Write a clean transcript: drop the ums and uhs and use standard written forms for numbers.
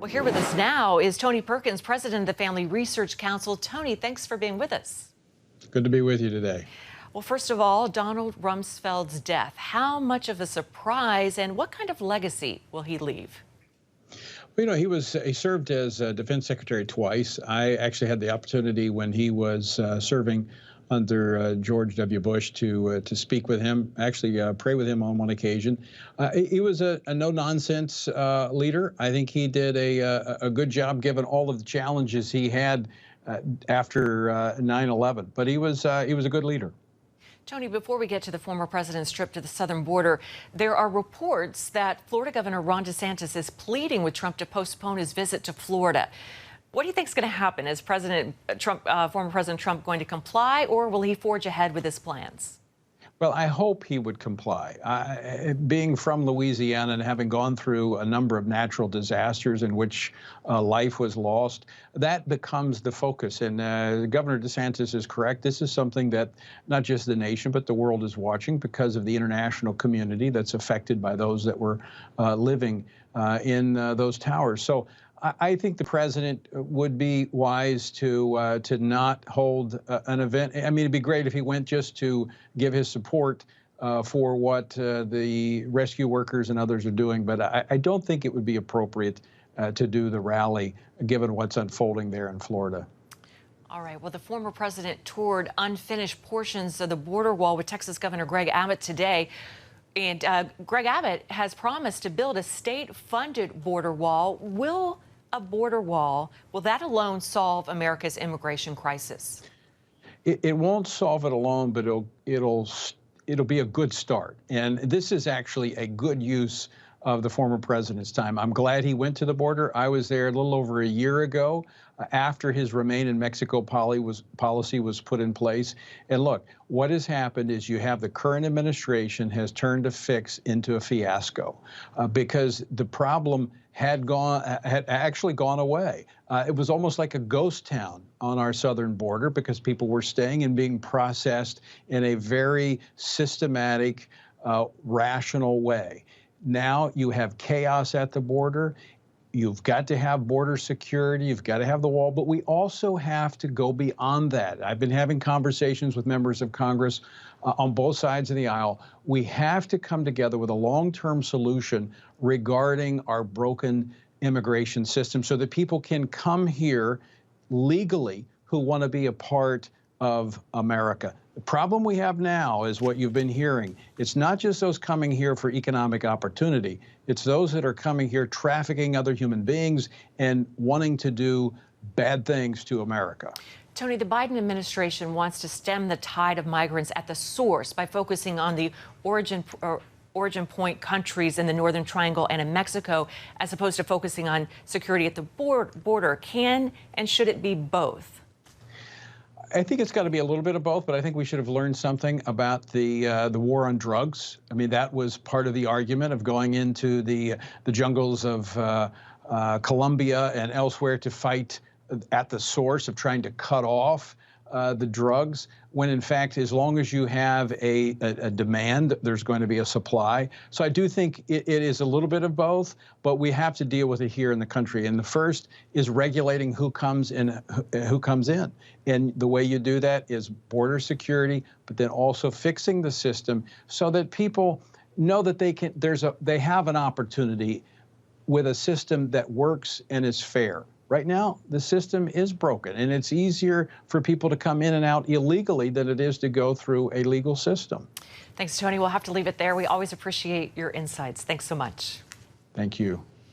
Well, here with us now is Tony Perkins, president of the Family Research Council. Tony, thanks for being with us. Good to be with you today. Well, first of all, Donald Rumsfeld's death. How much of a surprise and what kind of legacy will he leave? Well, he served as Defense Secretary twice. I actually had the opportunity when he was serving under George W. Bush to speak with him, actually pray with him on one occasion. He was a no-nonsense leader. I think he did a good job given all of the challenges he had after 9/11. But he was a good leader. Tony, before we get to the former president's trip to the southern border, there are reports that Florida Governor Ron DeSantis is pleading with Trump to postpone his visit to Florida. What do you think is going to happen? Is former President Trump going to comply, or will he forge ahead with his plans? Well, I hope he would comply. Being from Louisiana and having gone through a number of natural disasters in which life was lost, that becomes the focus. And Governor DeSantis is correct. This is something that not just the nation, but the world is watching because of the international community that's affected by those that were living in those towers. So I think the president would be wise to not hold an event. I mean, it'd be great if he went just to give his support for what the rescue workers and others are doing. But I don't think it would be appropriate to do the rally, given what's unfolding there in Florida. All right. Well, the former president toured unfinished portions of the border wall with Texas Governor Greg Abbott today. And Greg Abbott has promised to build a state-funded border wall. Will that alone solve America's immigration crisis? It won't solve it alone, but it'll be a good start. And this is actually a good use of the former president's time. I'm glad he went to the border. I was there a little over a year ago after his Remain in Mexico policy was put in place. And look, what has happened is you have the current administration has turned a fix into a fiasco because the problem had actually gone away. It was almost like a ghost town on our southern border because people were staying and being processed in a very systematic, rational way. Now you have chaos at the border. You've got to have border security. You've got to have the wall. But we also have to go beyond that. I've been having conversations with members of Congress on both sides of the aisle. We have to come together with a long-term solution regarding our broken immigration system so that people can come here legally who want to be a part of America. The problem we have now is what you've been hearing. It's not just those coming here for economic opportunity. It's those that are coming here trafficking other human beings and wanting to do bad things to America. Tony, the Biden administration wants to stem the tide of migrants at the source by focusing on the origin point countries in the Northern Triangle and in Mexico, as opposed to focusing on security at the border. Can and should it be both? I think it's got to be a little bit of both, but I think we should have learned something about the war on drugs. I mean, that was part of the argument of going into the jungles of Colombia and elsewhere to fight at the source of trying to cut off the drugs, when in fact, as long as you have a demand, there's going to be a supply. So I do think it is a little bit of both, but we have to deal with it here in the country. And the first is regulating who comes in, And the way you do that is border security, but then also fixing the system so that people know that they have an opportunity with a system that works and is fair. Right now, the system is broken, and it's easier for people to come in and out illegally than it is to go through a legal system. Thanks, Tony. We'll have to leave it there. We always appreciate your insights. Thanks so much. Thank you.